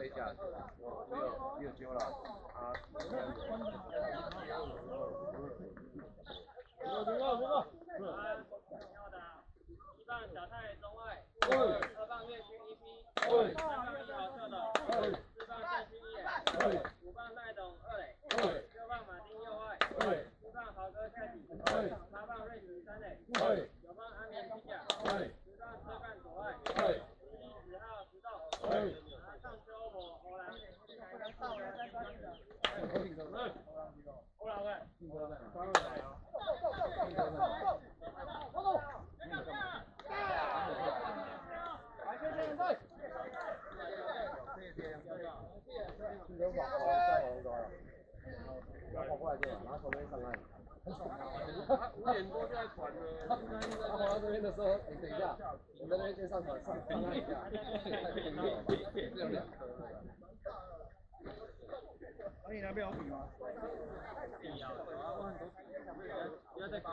飞架，你有揪了啊？一棒小泰中外，二棒岳勋一批，三棒一豪秀的，四棒郑勋野，五棒赖董二垒，六棒马丁右外，七棒豪哥下底，八棒瑞慈三垒，九棒安眠披甲，十棒车干左外，11、10号石洞，上秋火红蓝，欧老喂，跑过来就好，然后从那边上岸。5点多就在传了。他跑到这边的时候，你等一下，你在那边先上船上岸一下。只有2颗。你那边有笔吗？有啊，我很多笔，不要再发。